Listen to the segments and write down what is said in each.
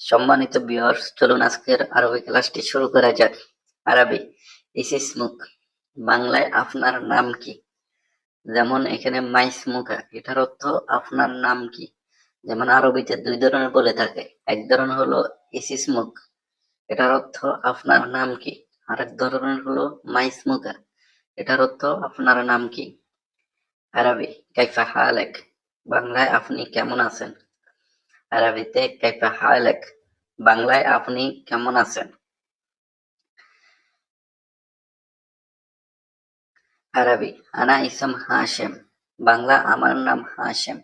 সম্মানিত ভিউয়ার্স, চলুন আজকের আরবি ক্লাসটি শুরু করা যাক। আরবি ইসমুক, বাংলায় আপনার নাম কি? যেমন এখানে মাইসমুকা, এটার অর্থ আপনার নাম কি। যেমন আরবিতে দুই ধরনের বলে থাকে, এক ধরনের হলো ইসমুক, এটার অর্থ আপনার নাম কি। আরেক ধরনের হলো মাইসমুকা, এটার অর্থ আপনার নাম কি। আরবি কাইফা হালাক, বাংলায় আপনি কেমন আছেন। আরবিতে কাইফা হালাক, বাংলায় আপনি কেমন আছেন। আরবি আনা ইসম হাশেম, বাংলা আমার নাম হাশেম।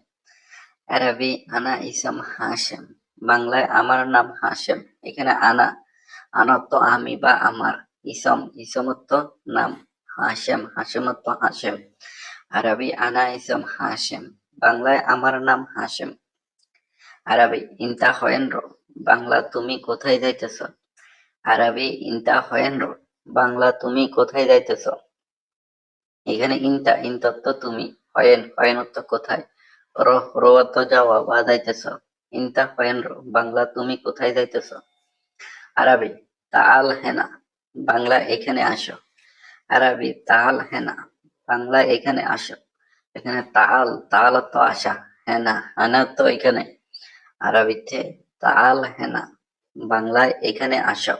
আরবি আনা ইসম হাশেম, বাংলায় আমার নাম হাশেম। এখানে আনা, আনা তো আমি বা আমার, ইসম তো নাম, হাশেম তো হাশেম। আরবি আনা ইসম হাশেম, বাংলায় আমার নাম হাশেম। আরবি ইনতা হয়েন্দ্র, বাংলা তুমি কোথায় যাইতেছ। আরবি ইনতা হয়েন্দ্র, বাংলা তুমি কোথায় যাইতেছ। এখানে ইনতা তো তুমি, হয়েন অর্থ কোথায়, রো অর্থ যাওয়া বা যাইতেছ। ইনতা হয়েন রো, বাংলা তুমি কোথায় যাইতেছ। আরবি তাআল হেনা, বাংলা এখানে আসো। আরবি তাআল হেনা, বাংলা এখানে আসো। এখানে তাআল অর্থ আসা, হেনা হেনা তো এখানে। আরবিতে তাআল হেনা, বাংলায় এখানে আসো।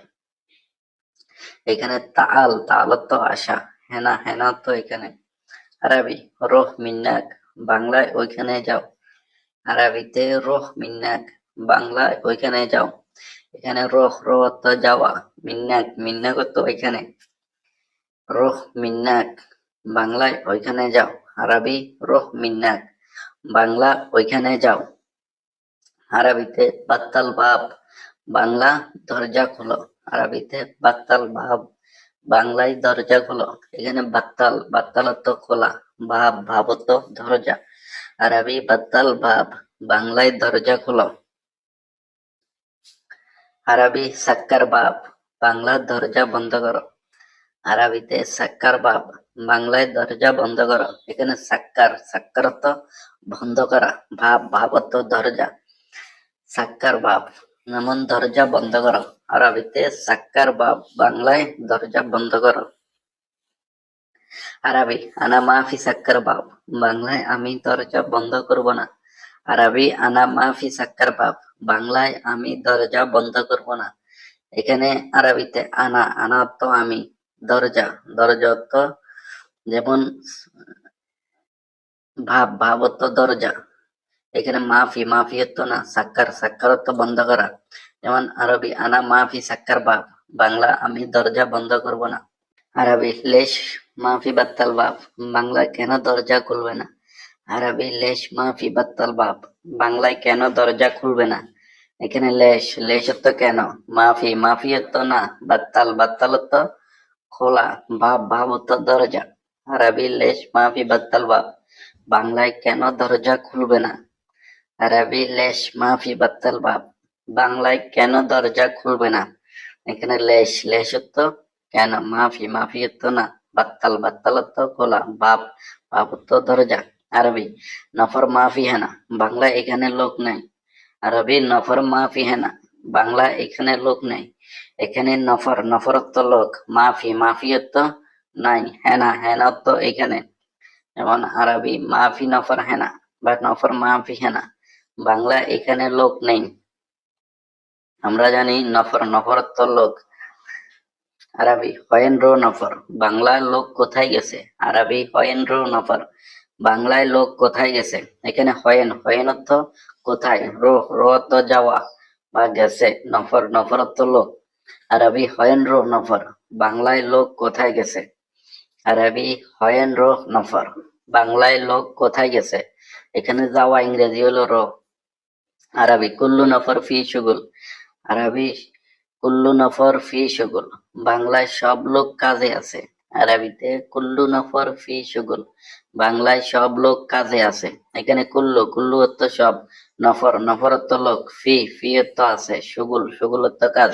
এখানে তাআল অর্থ আসা, হেনা তো এখানে। আরবি রোহ মিন্নাক, বাংলায় ওইখানে যাও। আরবিতে রোহ মিন্নাক, বাংলায় ওইখানে যাও। এখানে রো অর্থ যাওয়া, মিন্নাক অর্থ ওইখানে। রোহ মিন্নাক, বাংলায় ওইখানে যাও। আরবি রোহ মিন্নাক, বাংলা ওইখানে যাও। আরবিতে বাত্তাল বাব, বাংলা দরজা খোলো। আরবিতে বাত্তাল বাব, বাংলায় দরজা খোলো। এখানে বাত্তাল অর্থ খোলা, ভাব অর্থ দরজা। আরবি বাত্তাল বাব, বাংলায় দরজা খোলো। আরবি সাক্কার বাব, বাংলা দরজা বন্ধ করো। আরবিতে সাক্কার বাব, বাংলায় দরজা বন্ধ করো। এখানে সাক্কার অর্থ বন্ধ করা, ভাব অর্থ দরজা। সাক্কার বাব, যেমন দরজা বন্ধ করো। আরবিতে সাক্কার বাব, বাংলায় দরজা বন্ধ করো। আরবি আনা মাফি সাক্কার বাব, বাংলায় আমি দরজা বন্ধ করব না। আরবি আনা মাফি সাক্কার বাব, বাংলায় আমি দরজা বন্ধ করব না। এখানে আরবিতে আনা অর্থ আমি, দরজা অর্থ যেমন ভাব অর্থ দরজা। এখানে মাফি অর্থ না, সাক্কার অর্থ বন্ধ করা। যেমন আরবি আনা মাফি সাক্কার বাব, বাংলা আমি দরজা বন্ধ করব না। আরবি লেশ মাফি বাত্তাল বাব, বাংলায় কেন দরজা খুলবে না। আরবি লেশ মাফি বাত্তাল বাব, বাংলায় কেন দরজা খুলবে না। এখানে লেশ অর্থ কেন, মাফি অর্থ না, বাত্তাল অর্থ খোলা, ভাব অর্থ দরজা। আরবি লেশ মাফি বাত্তাল বাব, বাংলায় কেন দরজা খুলবে না। আরবি লেশ মাফি বাত্তাল বাব, বাংলায় কেন দরজা খুলবে না। এখানে লেশ অর্থ কেন, মাফি অর্থ না, বাত্তাল অর্থ খোলা, ভাব অর্থ দরজা। আরবি নফর মাফি হেনা, বাংলা এখানে লোক নাই। আরবি নফর মাফি হেনা, বাংলা এখানে লোক নেই। এখানে নফর অর্থ লোক, মাফি অর্থ নাই, হেনা অর্থ এখানে। যেমন আরবি মাফি নফর হেনা বা নফর মাফি হেনা, বাংলা এখানে লোক নেই। আমরা জানি নফর অর্থ লোক। আরবি হয়েন রো নফর, বাংলায় লোক কোথায় গেছে। আরবি হয়েন রো নফর, বাংলায় লোক কোথায় গেছে। এখানে হয়েন অর্থ কোথায়, রো অর্থ যাওয়া বা গেছে, নফর অর্থ লোক। আরবি হয়েন রো নফর, বাংলায় লোক কোথায় গেছে। আরবি হয়েন রো নফর, বাংলায় লোক কোথায় গেছে। এখানে যাওয়া ইংরেজি হলো রো। আরবি কুল্লু নফর ফি শুগুল, আরবি কুল্লু নফর ফি শুগুল, বাংলায় সব লোক কাজে আছে। আরবিতে কুল্লু নফর ফি শুগুল, বাংলায় সব লোক কাজে আছে। এখানে কুল্লু অর্থ সব, নফর অর্থ লোক, ফি অর্থ আছে, শুগুল অর্থ কাজ।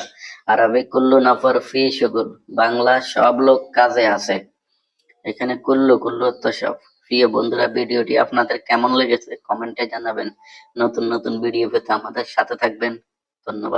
আরবি কুল্লু নফর ফি শুগুল, বাংলা সব লোক কাজে আছে। এখানে কুল্লু অর্থ সব। প্রিয় বন্ধুরা, ভিডিওটি আপনাদের কেমন লেগেছে কমেন্টে জানাবেন। নতুন ভিডিও পেতে আমাদের সাথে থাকবেন। ধন্যবাদ।